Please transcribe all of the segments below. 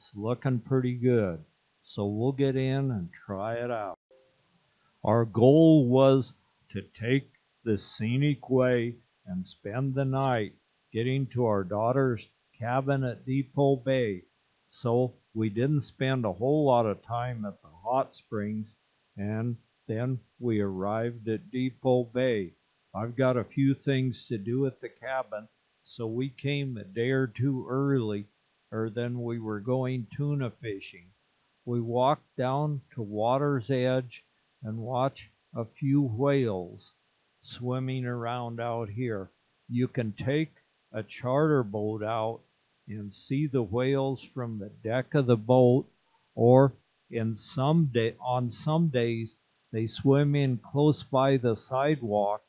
It's looking pretty good. So we'll get in and try it out. Our goal was to take the scenic way and spend the night getting to our daughter's cabin at Depoe Bay. So we didn't spend a whole lot of time at the hot springs, and then we arrived at Depoe Bay. I've got a few things to do at the cabin, so we came a day or two early, or then we were going tuna fishing. We walked down to water's edge and watched a few whales swimming around out here. You can take a charter boat out and see the whales from the deck of the boat, or on some days they swim in close by the sidewalk,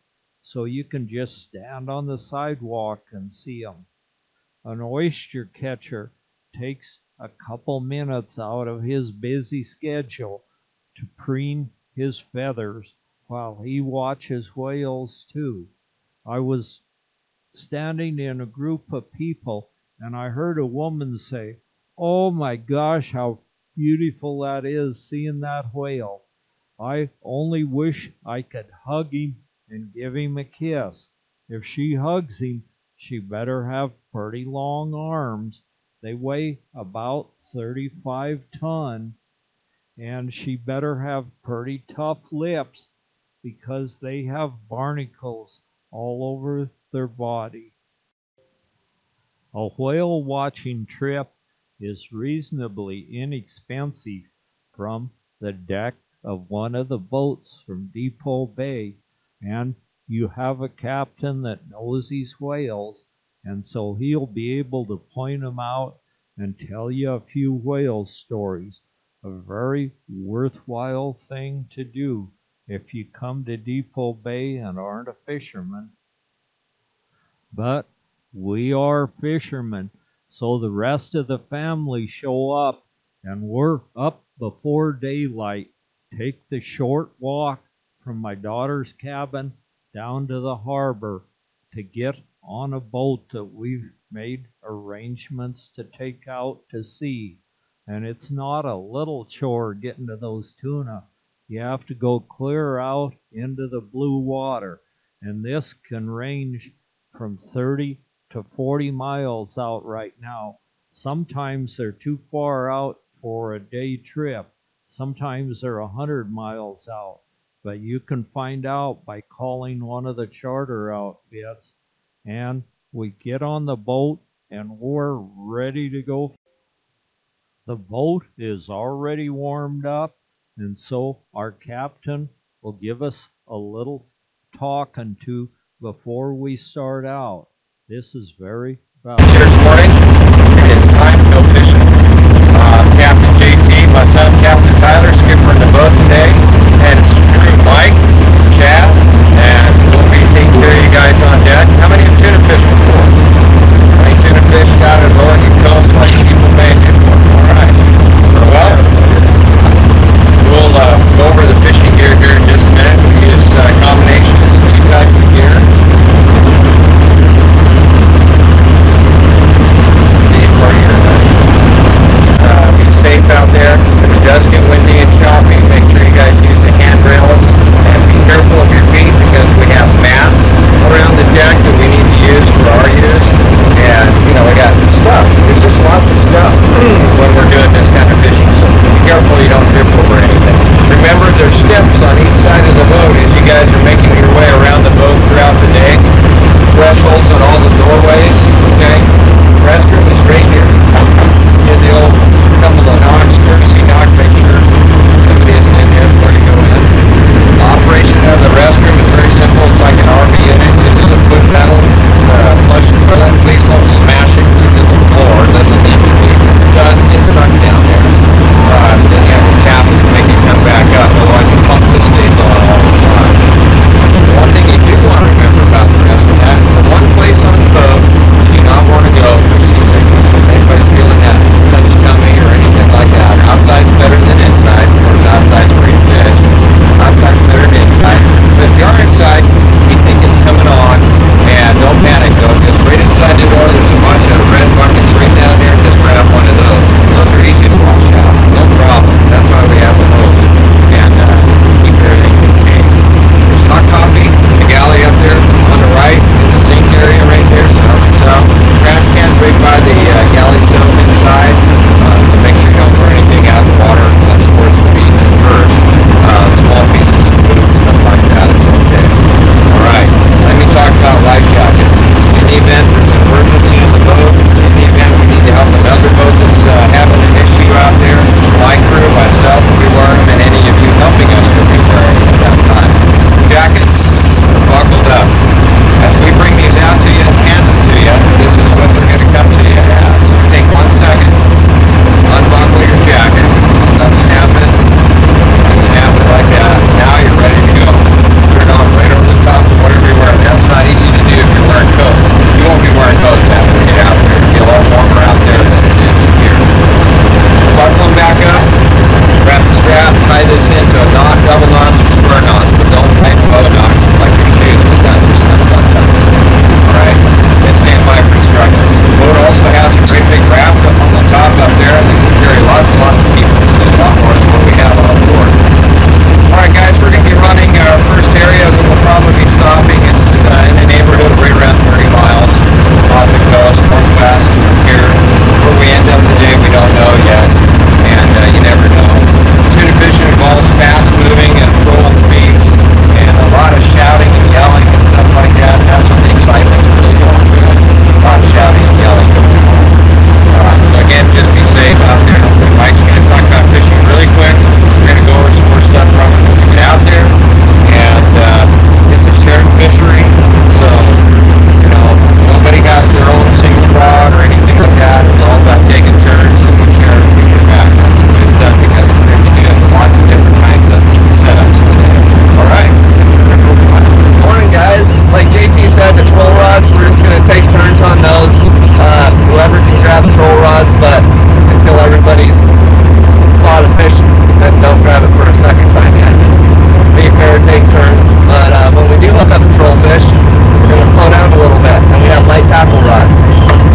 so you can just stand on the sidewalk and see them. An oyster catcher takes a couple minutes out of his busy schedule to preen his feathers while he watches whales too. I was standing in a group of people and I heard a woman say, "Oh my gosh, how beautiful that is, seeing that whale. I only wish I could hug him and give him a kiss. If she hugs him, she better have pretty long arms. They weigh about 35 tons, and she better have pretty tough lips because they have barnacles all over their body." A whale watching trip is reasonably inexpensive from the deck of one of the boats from Depoe Bay, and you have a captain that knows these whales, and so he'll be able to point them out and tell you a few whale stories. A very worthwhile thing to do if you come to Depoe Bay and aren't a fisherman. But we are fishermen, so the rest of the family show up, and we're up before daylight. Take the short walk from my daughter's cabin down to the harbor to get on a boat that we've made arrangements to take out to sea. And it's not a little chore getting to those tuna. You have to go clear out into the blue water, and this can range from 30 to 40 miles out right now. Sometimes they're too far out for a day trip. Sometimes they're 100 miles out. But you can find out by calling one of the charter outfits. And we get on the boat and we're ready to go. The boat is already warmed up, and so our captain will give us a little talking to before we start out. This is very valuable. This morning, it is time to go fishing. Captain JT, my son Captain Tyler, skipper in the boat today, and crew Mike, Chad, and we'll be taking care of you guys on deck. How many have tuna fished before? How many tuna fish out of Oregon coast like people made before? Alright. Well, we'll go over the fishing gear here in just a minute. We use combinations of two types of gear. Safe out there. If it does get windy and choppy, make sure you guys use the handrails and be careful of your feet because we have mats around the deck. troll rods, we're just going to take turns on those. Whoever can grab troll rods, but until everybody's caught a fish, then don't grab it for a second time yet. Just be fair, take turns. But when we do hook up a troll fish, we're going to slow down a little bit, and we have light tackle rods.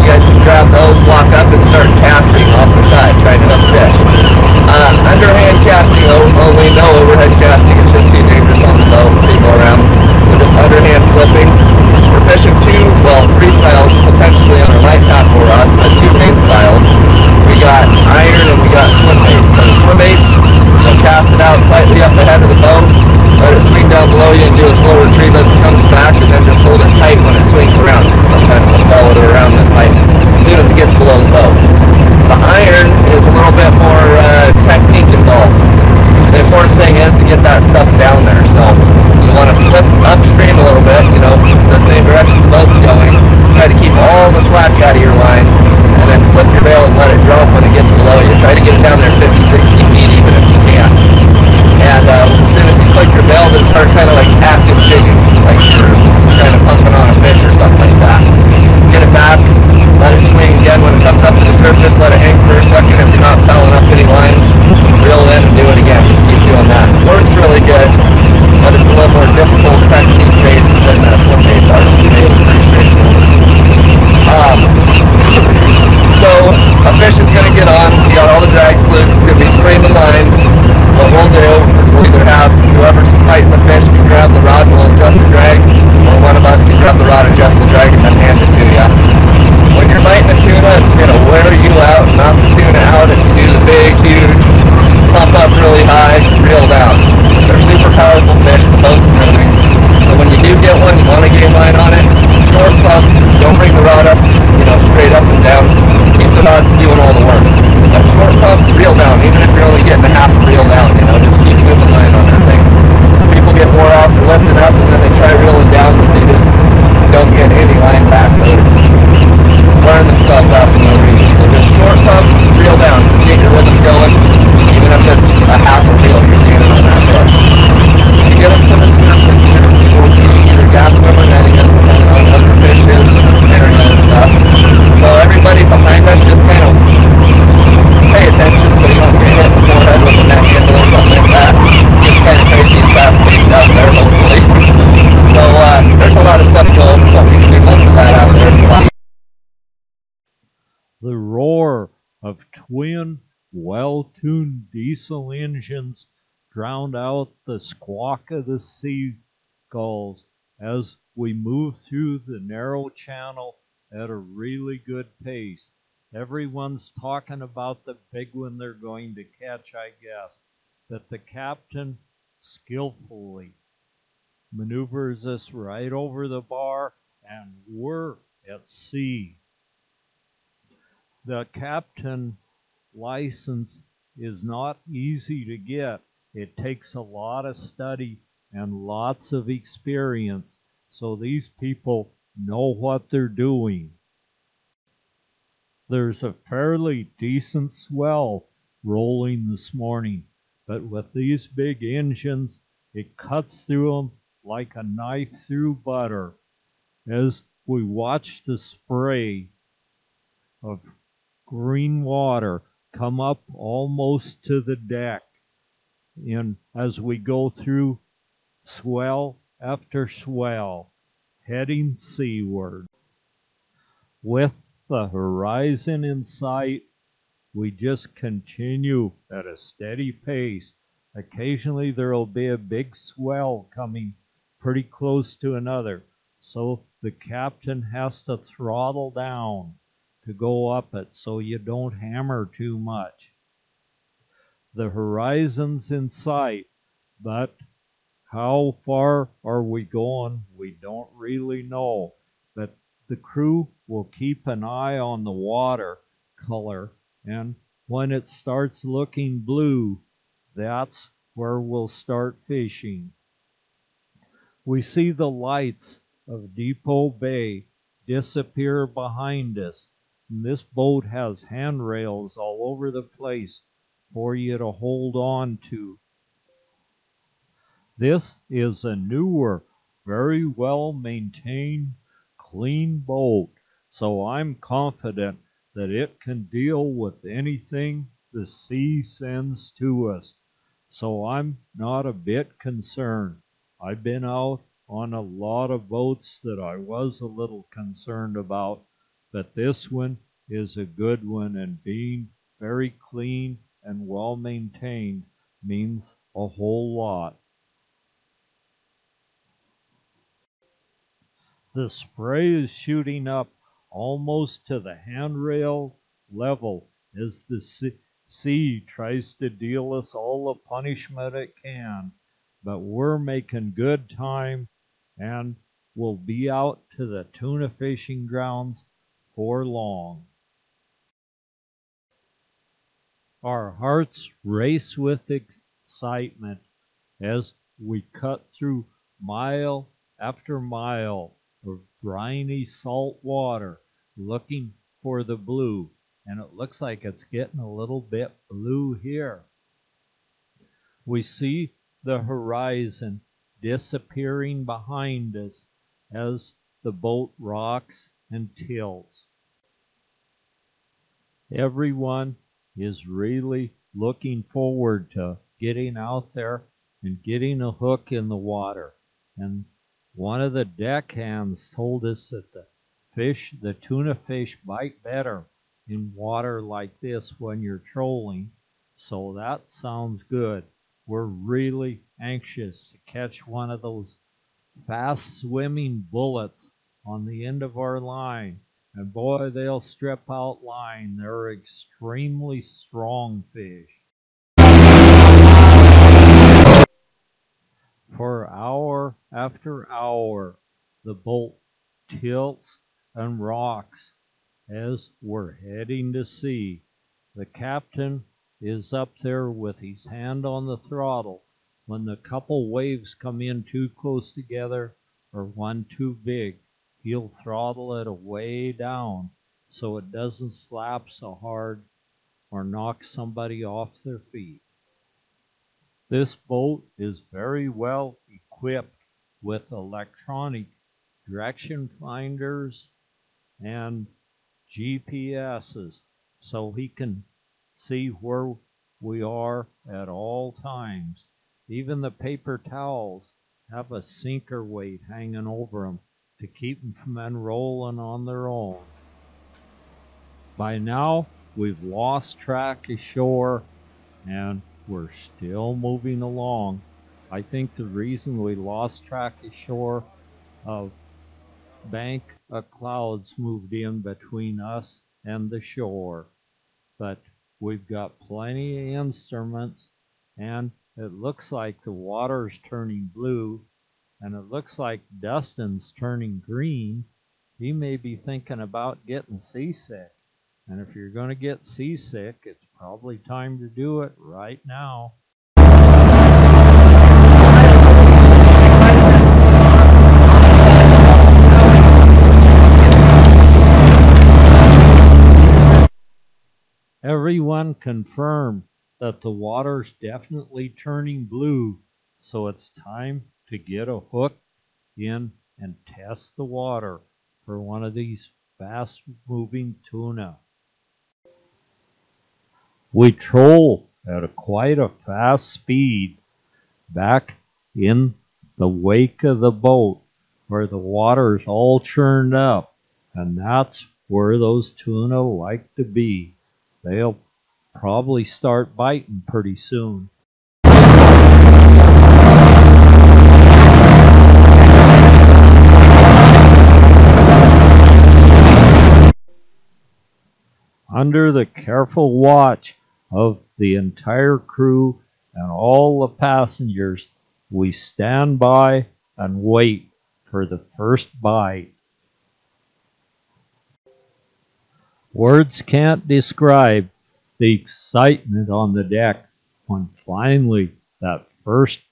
You guys can grab those, walk up, and start casting off the side, trying to hook fish. Underhand casting, only no overhead casting. It's just too dangerous on the boat, people around. So just underhand flipping. We're fishing three styles potentially on our light tackle rods, but two main styles. We got iron and we got swim baits. So the swim baits, you'll cast it out slightly up ahead of the boat, let it swing down below you and do a slow retrieve as it comes back, and then just hold it tight when it swings around. Sometimes it'll follow it around the pipe as soon as it gets below the boat. The iron is a little bit more technique involved. The important thing is to get that stuff down there. So you want to flip upstream a little bit, the same direction the boat's going. Try to keep all the slack out of your line, and then flip your bail and let it drop when it gets below you. Try to get it down there 50, 60 feet even if you can. And as soon as you click your bail, then start kind of like active jigging, like you're kind of pumping on a fish or something like that. Get it back, let it swing again. When it comes up to the surface, let it hang for a second. If you're not fouling up any lines, reel in and do it again. Just keep doing that. Works really good, but it's a little more difficult technique based than swim baits are. Swim baits are pretty straightforward. So a fish is going to get on. You got all the drags loose. It's going to be screaming line. What we'll do is we'll either have whoever's fighting the fish can grab the rod and we'll adjust the drag, or one of us can grab the rod, adjust the drag, and then hand it to you. When you're fighting a tuna, it's going to wear you out, knock the tuna out. If you do the big, huge, pump up really high, reel down. They're super powerful fish, the boat's moving. So when you do get one, you want a game line on it. Short pumps, don't bring the rod up, straight up and down. Keep the rod doing all the work. But short pump, reel down, even if you're only getting a half reel down, just keep moving line on that thing. People get wore out, they're lifting up, and then they try reeling down, but they just don't get any line back. So wearing themselves out for no reason. So just short pump, reel down, just get your rhythm going. Even if it's a half a reel, you're gaining on that fish. You get up to the surface, people either gap swimming, and again, depending on what the fish is and the scenario and stuff. So everybody behind us just kind of pay attention so you don't get hit in the forehead with a net handle or something like that. It's kind of crazy and fast-paced out there, hopefully. So there's a lot of stuff going, but we can do most of that out there. It's a lot. The roar of twin, well-tuned diesel engines drowned out the squawk of the seagulls as we moved through the narrow channel at a really good pace. Everyone's talking about the big one they're going to catch, I guess. But the captain skillfully maneuvers us right over the bar, and we're at sea. The captain license is not easy to get. It takes a lot of study and lots of experience, so these people know what they're doing. There's a fairly decent swell rolling this morning, but with these big engines, it cuts through them like a knife through butter. As we watch the spray of green water come up almost to the deck, and as we go through swell after swell, heading seaward. With the horizon in sight, we just continue at a steady pace. Occasionally there'll be a big swell coming pretty close to another, so the captain has to throttle down to go up it so you don't hammer too much. The horizon's in sight, but how far are we going? We don't really know, but the crew will keep an eye on the water color, and when it starts looking blue, that's where we'll start fishing. We see the lights of Depoe Bay disappear behind us, and this boat has handrails all over the place for you to hold on to. This is a newer, very well maintained clean boat, so I'm confident that it can deal with anything the sea sends to us. So I'm not a bit concerned. I've been out on a lot of boats that I was a little concerned about, but this one is a good one, and being very clean and well maintained means a whole lot. The spray is shooting up almost to the handrail level as the sea tries to deal us all the punishment it can. But we're making good time, and we'll be out to the tuna fishing grounds for long. Our hearts race with excitement as we cut through mile after mile of briny salt water looking for the blue, and it looks like it's getting a little bit blue here. We see the horizon disappearing behind us as the boat rocks and tilts. Everyone is really looking forward to getting out there and getting a hook in the water. And one of the deckhands told us that the tuna fish bite better in water like this when you're trolling. So that sounds good. We're really anxious to catch one of those fast swimming bullets on the end of our line. And boy, they'll strip out line. They're extremely strong fish. For hour after hour, the boat tilts and rocks as we're heading to sea. The captain is up there with his hand on the throttle. When the couple waves come in too close together or one too big, he'll throttle it way down so it doesn't slap so hard or knock somebody off their feet. This boat is very well equipped with electronic direction finders and GPSs, so he can see where we are at all times. Even the paper towels have a sinker weight hanging over them to keep them from unrolling on their own. By now, we've lost track of shore, and we're still moving along. I think the reason we lost track of shore, a bank of clouds moved in between us and the shore. But we've got plenty of instruments, and it looks like the water's turning blue, and it looks like Dustin's turning green. He may be thinking about getting seasick. And if you're going to get seasick, it's probably time to do it right now. Everyone confirmed that the water's definitely turning blue, so it's time to get a hook in and test the water for one of these fast-moving tuna. We troll at quite a fast speed back in the wake of the boat where the water's all churned up, and that's where those tuna like to be. They'll probably start biting pretty soon. Under the careful watch of the entire crew and all the passengers, we stand by and wait for the first bite. Words can't describe the excitement on the deck when finally that first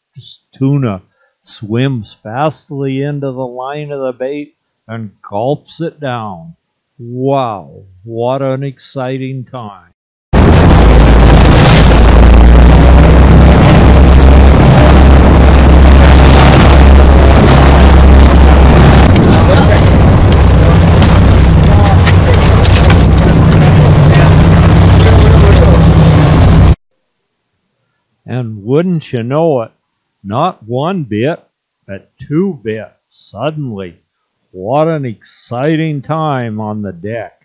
tuna swims fastly into the line of the bait and gulps it down. Wow, what an exciting time. And wouldn't you know it, not one bit, but 2 bit. Suddenly, what an exciting time on the deck.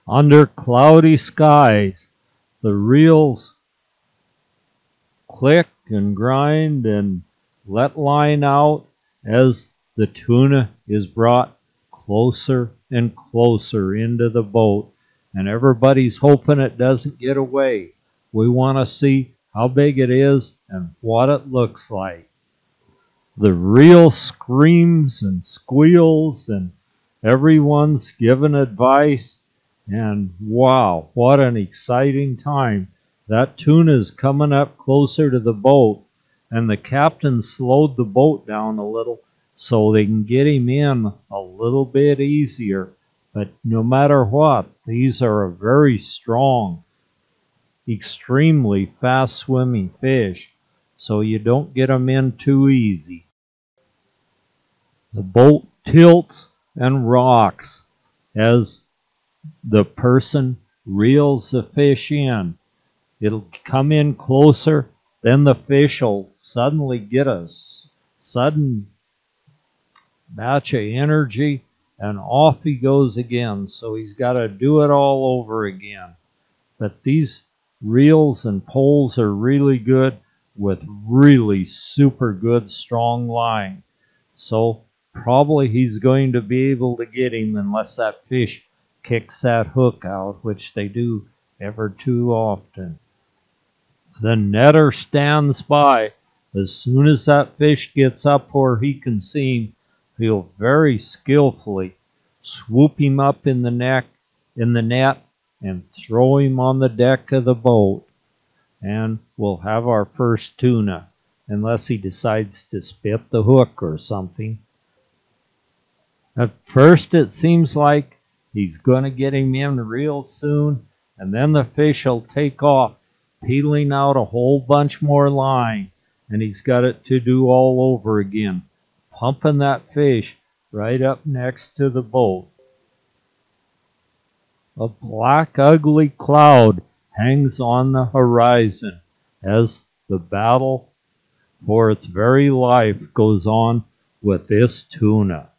Under cloudy skies, the reels click and grind and let line out as the tuna is brought closer and closer into the boat, and everybody's hoping it doesn't get away. We want to see how big it is and what it looks like. The reel screams and squeals, and everyone's giving advice. And wow, what an exciting time. That tuna's coming up closer to the boat, and the captain slowed the boat down a little so they can get him in a little bit easier. But no matter what, these are a very strong, extremely fast-swimming fish, so you don't get them in too easy. The boat tilts and rocks as the person reels the fish in. It'll come in closer, then the fish will suddenly get a sudden batch of energy, and off he goes again. So he's got to do it all over again. But these reels and poles are really good with really super good strong line. So probably he's going to be able to get him unless that fish kicks that hook out, which they do ever too often. The netter stands by. As soon as that fish gets up where he can see him, he'll very skillfully swoop him up in the net and throw him on the deck of the boat. And we'll have our first tuna, unless he decides to spit the hook or something. At first it seems like he's going to get him in real soon, and then the fish will take off, peeling out a whole bunch more line, and he's got it to do all over again, pumping that fish right up next to the boat. A black, ugly cloud hangs on the horizon as the battle for its very life goes on with this tuna.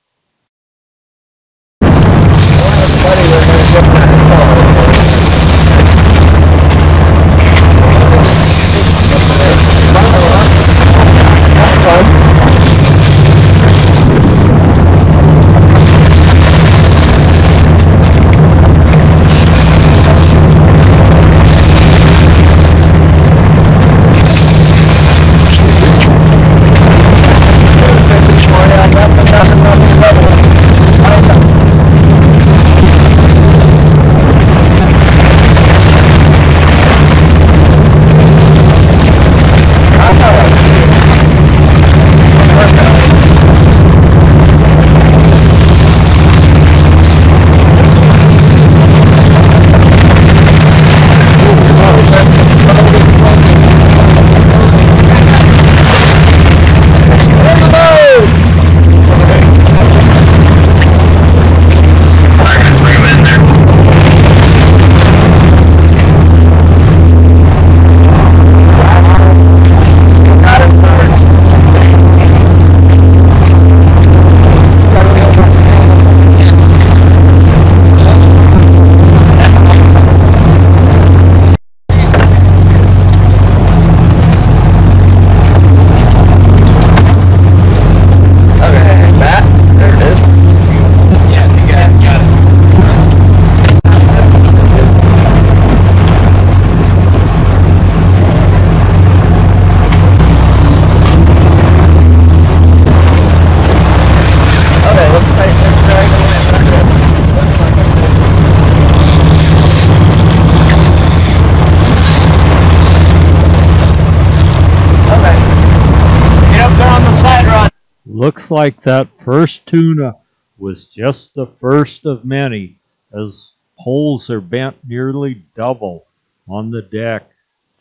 Looks like that first tuna was just the first of many, as poles are bent nearly double on the deck,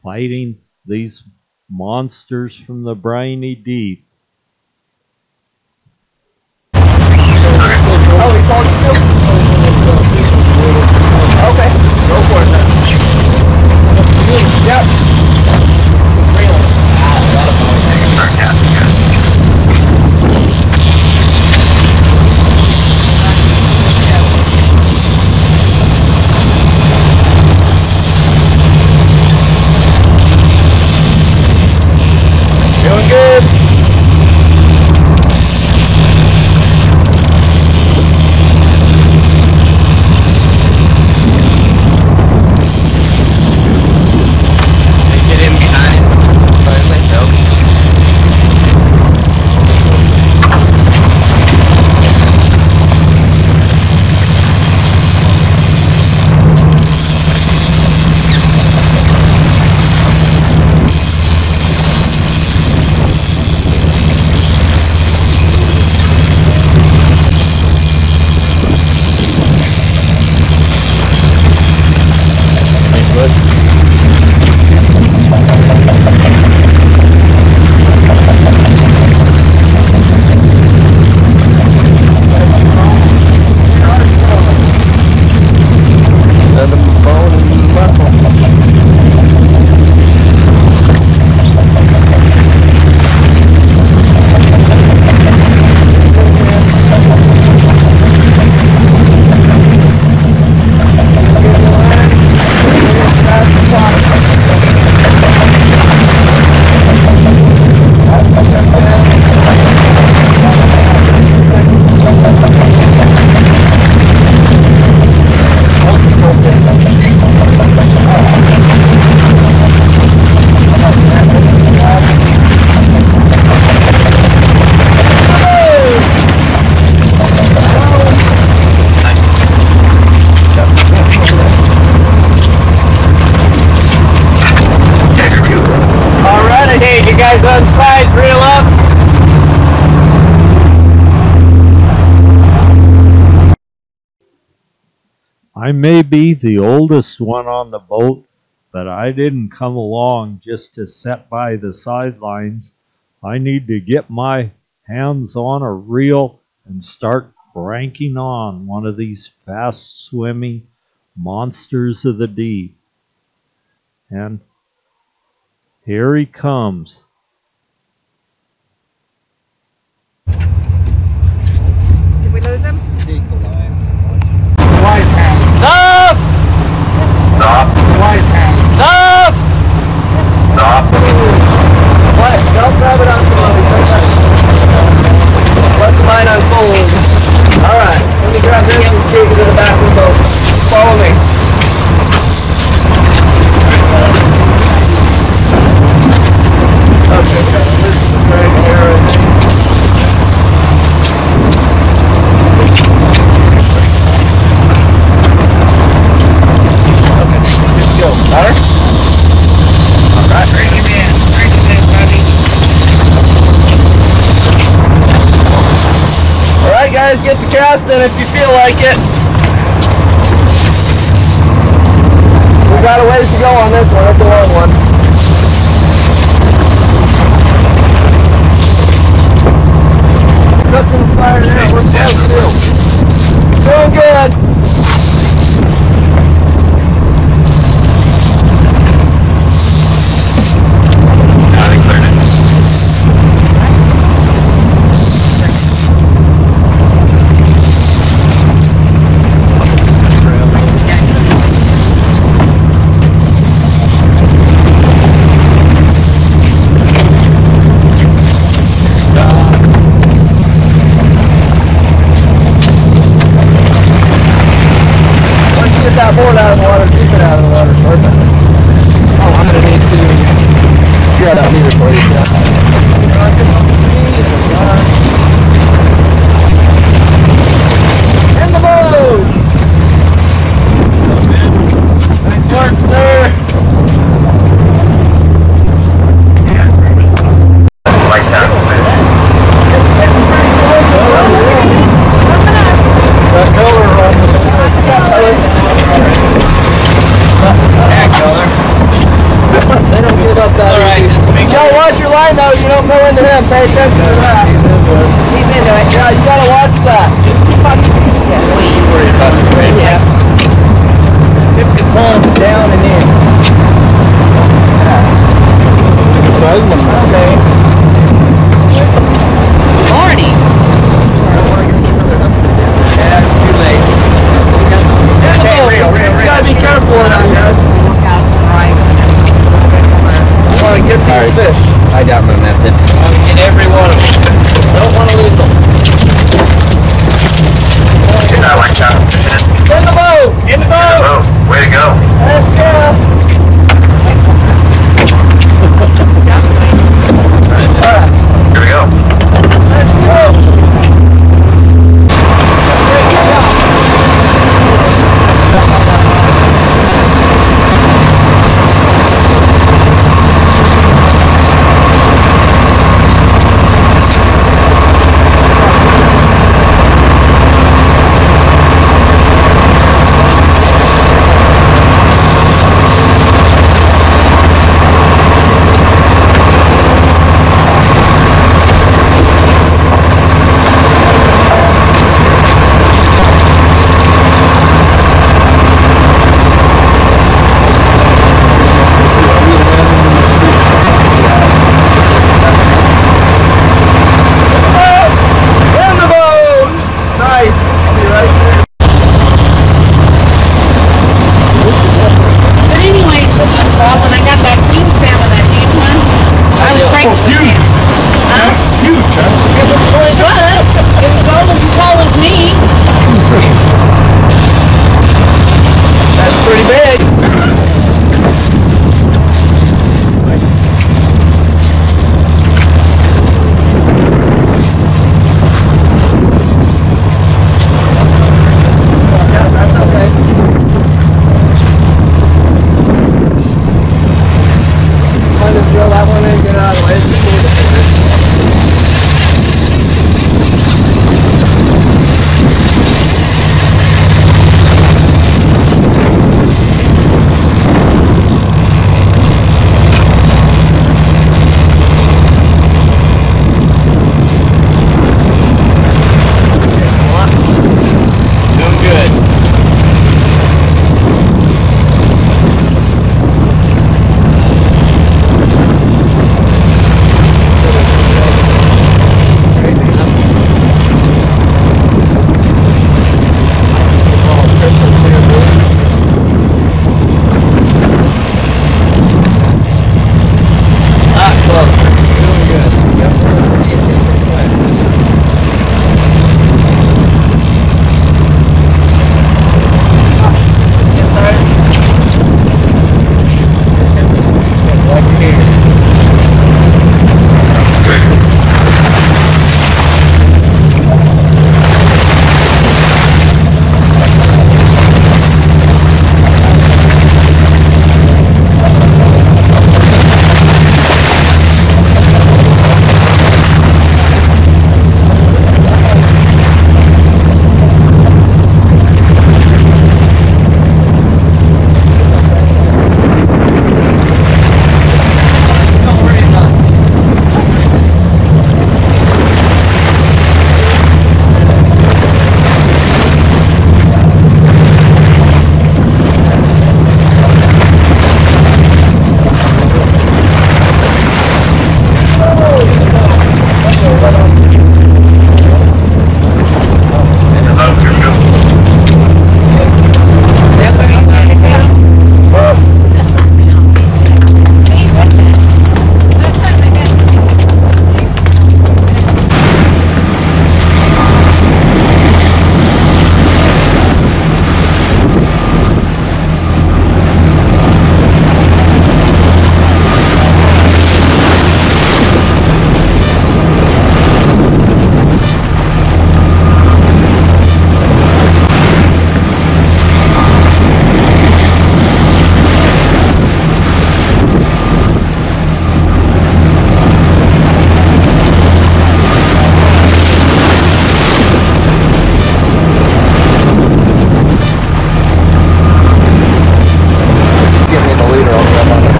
fighting these monsters from the briny deep. Oh, he called you too? Okay, go for it then. Yep. Doing good. On sides, reel up. I may be the oldest one on the boat, but I didn't come along just to sit by the sidelines. I need to get my hands on a reel and start cranking on one of these fast-swimming monsters of the deep. And here he comes. Did we lose him? Wide pass. Stop! Stop. Wide pass. Stop! Stop. What? Don't grab it on phone. Let the line unfold. Alright, let me grab this and take it to the back of the boat. Follow me. Okay, this is right here. Better? Alright, bring him in, buddy. Alright guys, get the casting if you feel like it. We got a ways to go on this one, it's a long one. Nothing's fired out, we're close too. Doing good. Board out of the water, keep it out of the water, perfect. Oh, I'm going to need to get out here for you, yeah. In the boat! Nice work, sir! Like that. Joe, watch your line though. You don't go into him. Pay attention to that. He's into it. Yeah, you gotta watch that. Just keep on. Yeah. What are you worried about the fish? Yeah. Tip the palm down and in. Okay. Morning. I don't want to get this other hook. Yeah, it's too late. Okay, real. You gotta be careful of that, guys. Look out for the horizon. You want to get these fish. I got my method. Want to get every one of them. Don't want to lose them. I like that. In the boat! In the boat! Oh, way to go. Let's go! Here we go. Let's go!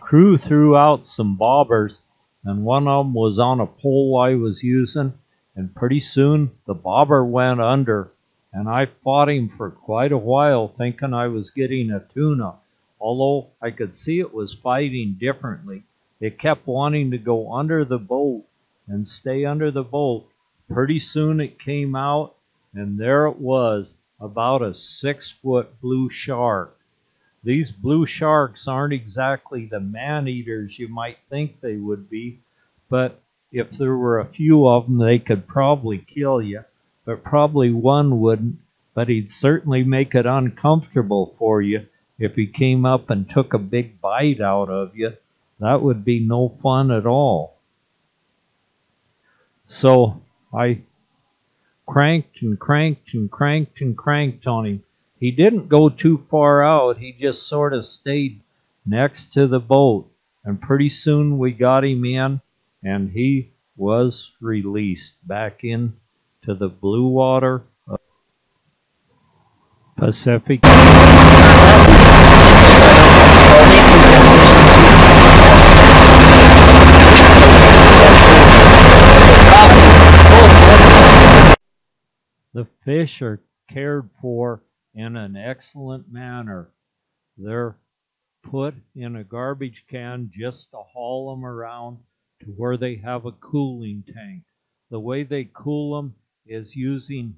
Crew threw out some bobbers and one of them was on a pole I was using, and pretty soon the bobber went under, and I fought him for quite a while thinking I was getting a tuna, although I could see it was fighting differently. It kept wanting to go under the boat and stay under the boat. Pretty soon it came out, and there it was, about a 6-foot blue shark. These blue sharks aren't exactly the man-eaters you might think they would be, but if there were a few of them, they could probably kill you, but probably one wouldn't, but he'd certainly make it uncomfortable for you if he came up and took a big bite out of you. That would be no fun at all. So I cranked and cranked and cranked and cranked on him. He didn't go too far out. He just sort of stayed next to the boat. And pretty soon we got him in, and he was released back into the blue water of Pacific. The fish are cared for in an excellent manner. They're put in a garbage can just to haul them around to where they have a cooling tank. The way they cool them is using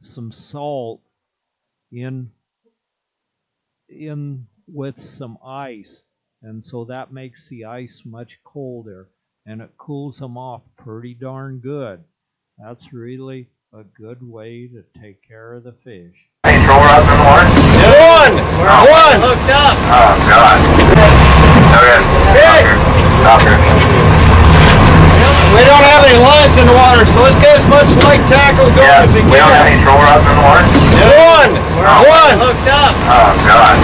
some salt in with some ice, and so that makes the ice much colder, and it cools them off pretty darn good. That's really a good way to take care of the fish. Any troll rods in the water? One! One! Hooked up. Oh, God. Okay. Stop here. We don't have any lines in the water, so let's get as much light tackle going Yeah, as we we don't have can. any troll rods in the water? One! One! Hooked up. Oh, God.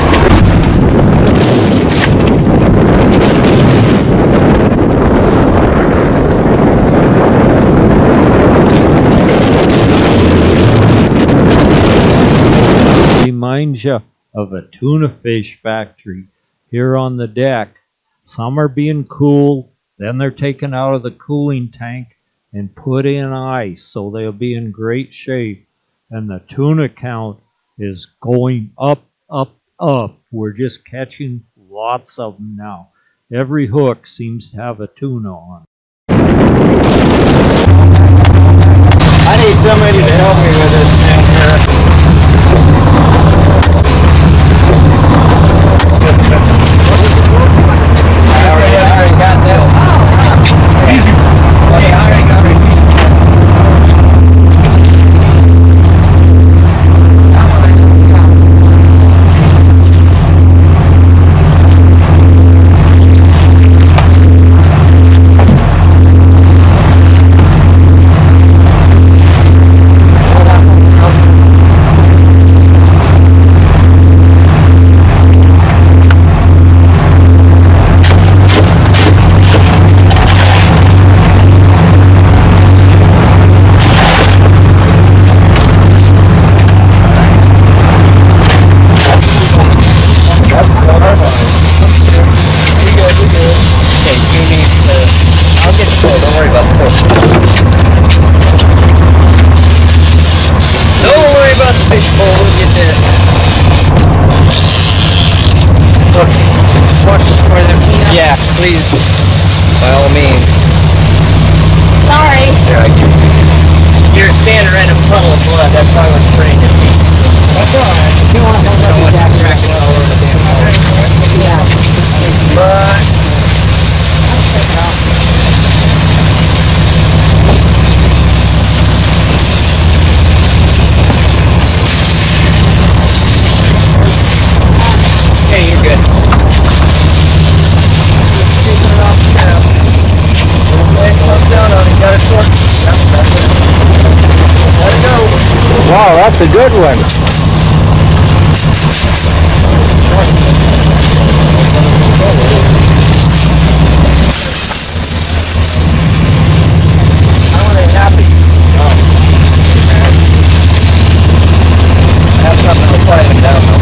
Reminds you of a tuna fish factory here on the deck. Some are being cooled, then they're taken out of the cooling tank and put in ice so they'll be in great shape. And the tuna count is going up, up, up. We're just catching lots of them now. Every hook seems to have a tuna on. I need somebody to help me with this thing here. I already got that. Easy. Okay, I already got it. Yeah, please, by all means. Sorry. You're standing right in a puddle of blood. That's why we're spraying your feet. That's all right. You don't want to crack it all over the damn place. Yeah. But okay, you're good. Wow, that's a good one. I want it happy. I have something to quiet him down though.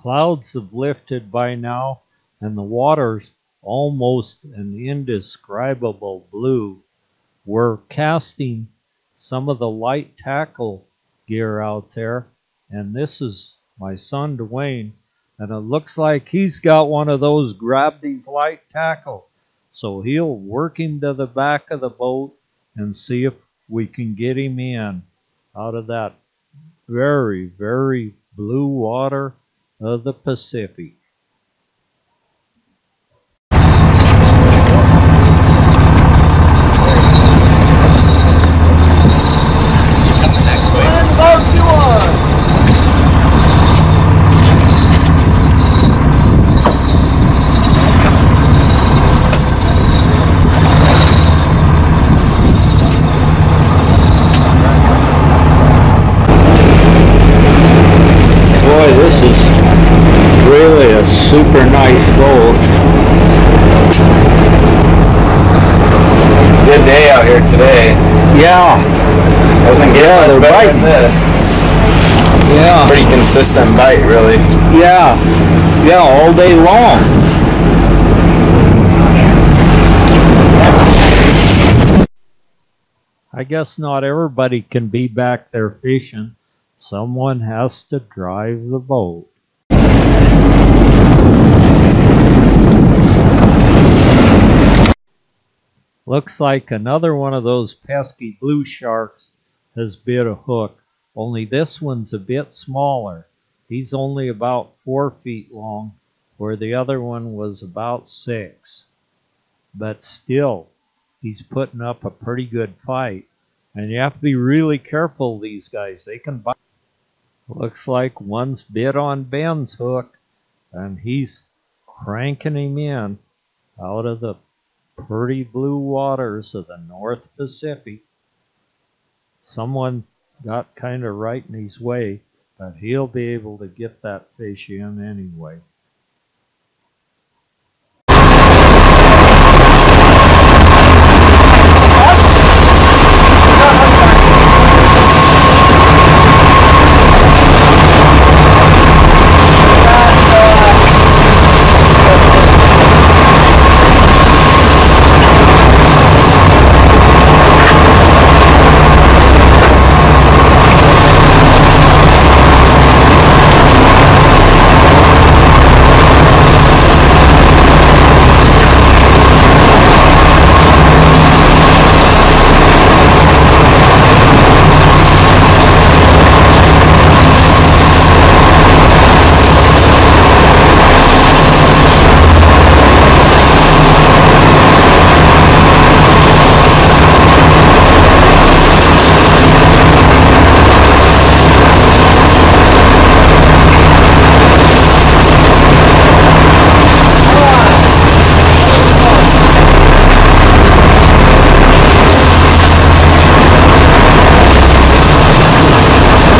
clouds have lifted by now, and the water's almost an indescribable blue. We're casting some of the light tackle gear out there, and this is my son Dwayne, and it looks like he's got one of those grab these light tackle. So he'll work him to the back of the boat and see if we can get him in out of that very, very blue water of the Pacific. Boy, this is really a super nice boat. It's a good day out here today. Yeah. Doesn't get much they're better biting. than this. Yeah. Pretty consistent bite, really. Yeah. Yeah, all day long. I guess not everybody can be back there fishing. Someone has to drive the boat. Looks like another one of those pesky blue sharks has bit a hook, only this one's a bit smaller. He's only about 4 feet long, where the other one was about 6. But still, he's putting up a pretty good fight. And you have to be really careful, these guys. They can bite. Looks like one's bit on Ben's hook, and he's cranking him in out of the pretty blue waters of the North Pacific. Someone got kind of right in his way, but he'll be able to get that fish in anyway.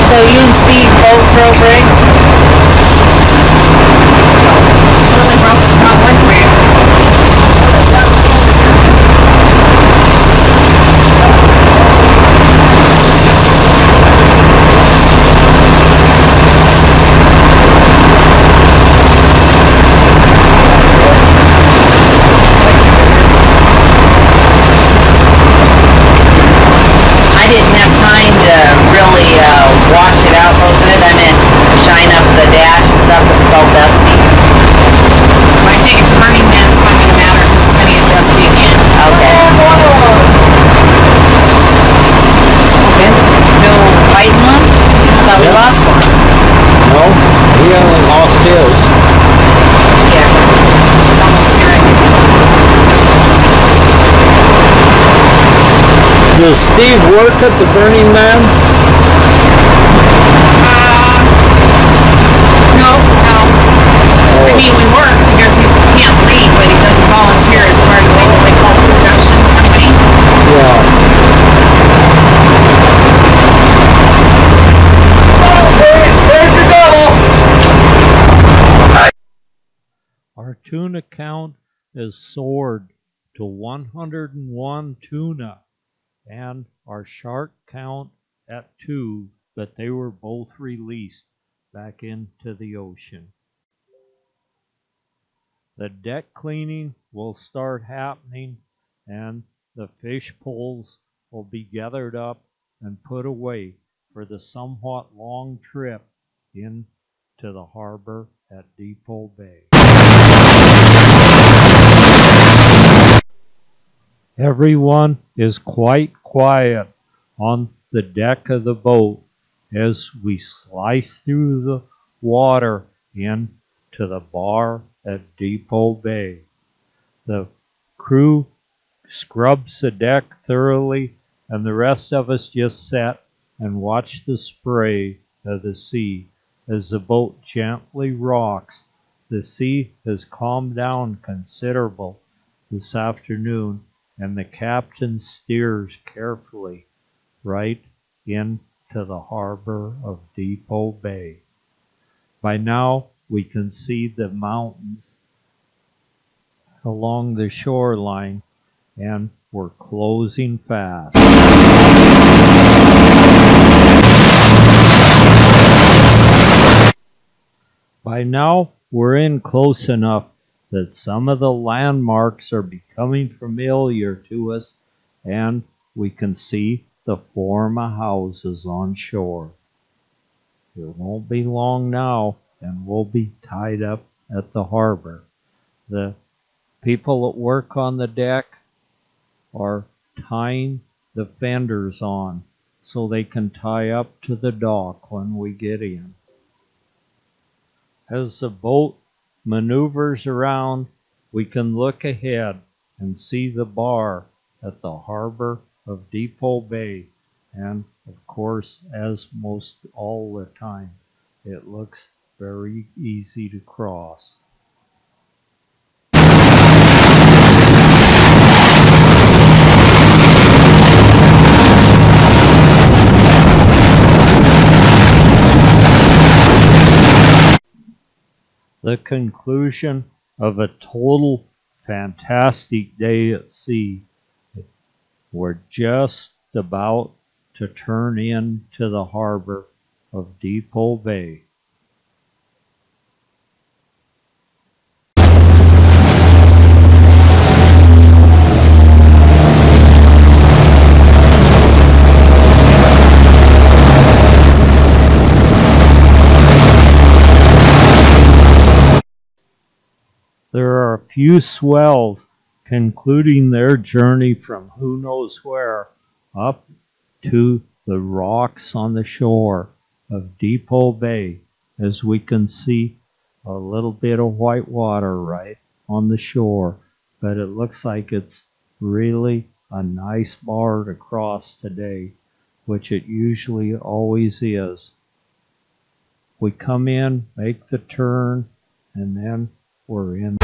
So you and Steve both throw breaks? Really broke the front one for you. I didn't have time to really wash it out most of it. I meant shine up the dash and stuff. It's all dusty. I think it's Burning Man. It's not going to matter because it's going to get dusty again. Okay. Vince still fighting one? I thought we lost one. No, he only lost his. Yeah. It's almost here. Does Steve work at the Burning Man? No. I mean, we work because he can't lead, but he doesn't volunteer as part of what they call production company. Yeah. There's your double! Our tuna count is soared to 101 tuna, and our shark count at 2, but they were both released back into the ocean. the deck cleaning will start happening, and the fish poles will be gathered up and put away for the somewhat long trip into the harbor at Depoe Bay. Everyone is quite quiet on the deck of the boat as we slice through the water into the bar at Depoe Bay. The crew scrubs the deck thoroughly, and the rest of us just sat and watch the spray of the sea as the boat gently rocks. The sea has calmed down considerable this afternoon, and the captain steers carefully right into the harbor of Depoe Bay. By now, we can see the mountains along the shoreline, and we're closing fast. By now, we're in close enough that some of the landmarks are becoming familiar to us, and we can see the form of houses on shore. It won't be long now, and we'll be tied up at the harbor. The people that work on the deck are tying the fenders on so they can tie up to the dock when we get in. As the boat maneuvers around, we can look ahead and see the bar at the harbor of Depoe Bay, and of course, as most all the time, it looks very easy to cross. The conclusion of a total fantastic day at sea. We're just about to turn into the harbor of Depoe Bay. There are a few swells concluding their journey from who knows where up to the rocks on the shore of Depoe Bay, as we can see a little bit of white water right on the shore, but it looks like it's really a nice bar to cross today, which it usually always is. We come in, make the turn, and then we're in.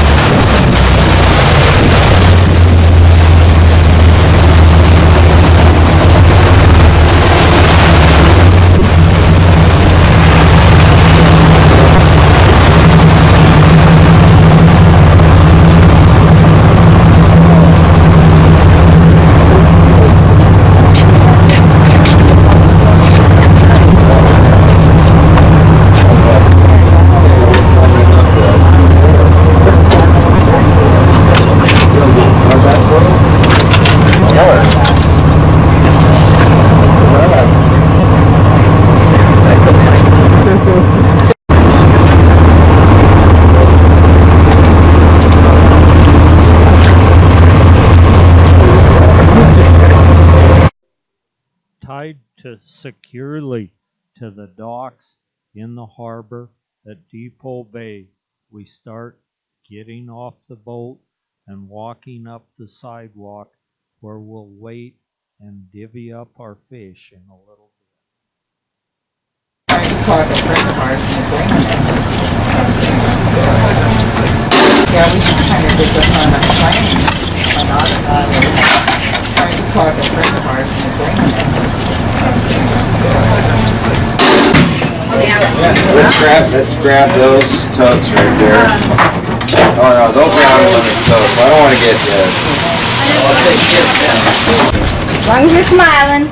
Tied securely to the docks in the harbor at Depoe Bay, we start getting off the boat and walking up the sidewalk where we'll wait and divvy up our fish in a little Let's grab those totes right there. Oh no, those are unlimited totes. I don't want to get As long as you're smiling.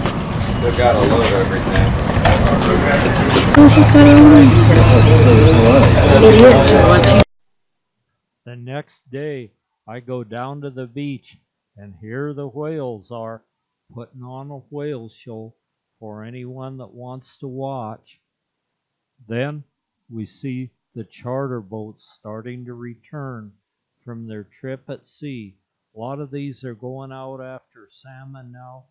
They've got to load everything. Oh, she's got it on. It is. The next day, I go down to the beach, and here the whales are putting on a whale show for anyone that wants to watch. Then we see the charter boats starting to return from their trip at sea. A lot of these are going out after salmon now,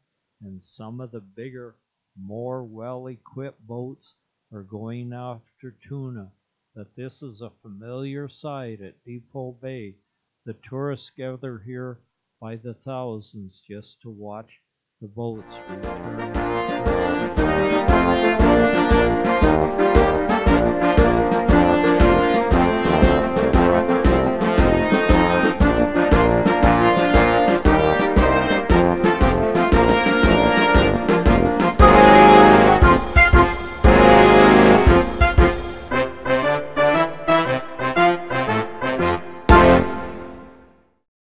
and some of the bigger, more well-equipped boats are going after tuna. But this is a familiar sight at Depoe Bay. The tourists gather here by the thousands just to watch the boats return.